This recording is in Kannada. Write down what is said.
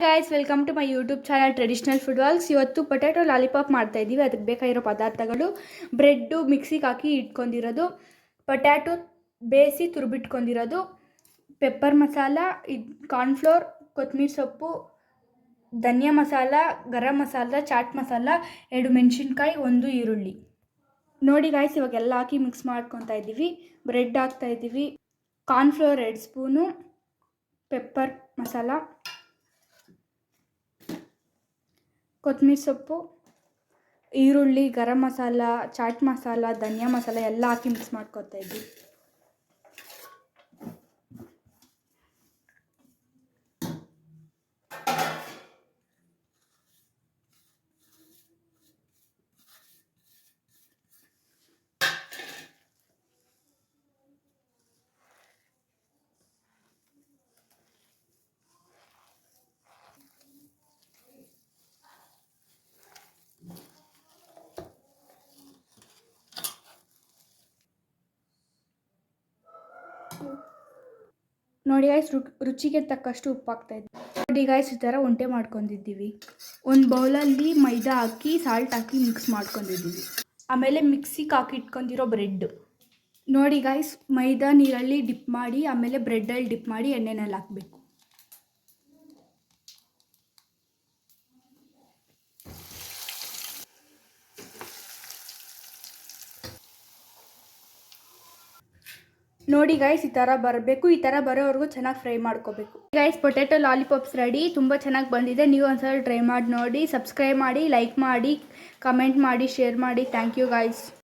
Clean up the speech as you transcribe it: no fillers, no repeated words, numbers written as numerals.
Guys welcome to my YouTube channel traditional food walls. ಇವತ್ತು ಪೊಟ್ಯಾಟೊ ಲಾಲಿಪಾಪ್ ಮಾಡ್ತಾ ಇದ್ದೀವಿ. ಅದಕ್ಕೆ ಬೇಕಾಗಿರೋ ಪದಾರ್ಥಗಳು ಬ್ರೆಡ್ಡು ಮಿಕ್ಸಿಗೆ ಹಾಕಿ ಇಟ್ಕೊಂಡಿರೋದು, ಪೊಟ್ಯಾಟೊ ಬೇಯಿಸಿ ತುರುಬಿಟ್ಕೊಂಡಿರೋದು, ಪೆಪ್ಪರ್ ಮಸಾಲ, ಕಾರ್ನ್ಫ್ಲೋರ್, ಕೊತ್ತಂಬರಿ ಸೊಪ್ಪು, ಧನಿಯಾ ಮಸಾಲ, ಗರಂ ಮಸಾಲ, ಚಾಟ್ ಮಸಾಲ, 2 ಮೆಣಸಿನ್ಕಾಯಿ, 1 ಈರುಳ್ಳಿ. ನೋಡಿ ಗಾಯ್ಸ್, ಇವಾಗೆಲ್ಲ ಹಾಕಿ ಮಿಕ್ಸ್ ಮಾಡ್ಕೊತಾ ಇದ್ದೀವಿ. ಬ್ರೆಡ್ ಹಾಕ್ತಾ ಇದ್ದೀವಿ, ಕಾರ್ನ್ಫ್ಲೋರ್ 2 ಸ್ಪೂನು, ಪೆಪ್ಪರ್ ಮಸಾಲ, ಕೊತ್ತಂಬರಿ ಸೊಪ್ಪು, ಈರುಳ್ಳಿ, ಗರಂ ಮಸಾಲ, ಚಾಟ್ ಮಸಾಲ, ಧನಿಯಾ ಮಸಾಲ ಎಲ್ಲ ಹಾಕಿ ಮಿಕ್ಸ್ ಮಾಡ್ಕೊತಾ ಇದ್ವಿ. ನೋಡಿ ಗಾಯ್ಸ್, ರುಚಿಗೆ ತಕ್ಕಷ್ಟು ಉಪ್ಪು ಹಾಕ್ತಾ ಇದ್ವಿ. ನೋಡಿ ಗಾಯ್ಸ್, ಈ ಥರ ಉಂಡೆ ಮಾಡ್ಕೊಂಡಿದ್ದೀವಿ. ಒಂದು ಬೌಲಲ್ಲಿ ಮೈದಾ ಹಾಕಿ ಸಾಲ್ಟ್ ಹಾಕಿ ಮಿಕ್ಸ್ ಮಾಡ್ಕೊಂಡಿದ್ದೀವಿ. ಆಮೇಲೆ ಮಿಕ್ಸಿಗೆ ಹಾಕಿ ಇಟ್ಕೊಂಡಿರೋ ಬ್ರೆಡ್ ನೋಡಿ ಗಾಯ್ಸ್, ಮೈದಾ ನೀರಲ್ಲಿ ಡಿಪ್ ಮಾಡಿ ಆಮೇಲೆ ಬ್ರೆಡ್ಡಲ್ಲಿ ಡಿಪ್ ಮಾಡಿ ಎಣ್ಣೆನಲ್ಲಿ ಹಾಕಬೇಕು. ನೋಡಿ ಗೈಸ್, ಈ ಥರ ಬರಬೇಕು. ಈ ಥರ ಬರೋವರೆಗೂ ಚೆನ್ನಾಗಿ ಫ್ರೈ ಮಾಡ್ಕೋಬೇಕು. Guys, potato lollipops ready. ತುಂಬ ಚೆನ್ನಾಗಿ ಬಂದಿದೆ. ನೀವು ಒಂದ್ಸಲ ಟ್ರೈ ಮಾಡಿ ನೋಡಿ. ಸಬ್ಸ್ಕ್ರೈಬ್ ಮಾಡಿ, ಲೈಕ್ ಮಾಡಿ, ಕಮೆಂಟ್ ಮಾಡಿ, ಶೇರ್ ಮಾಡಿ. Thank you guys.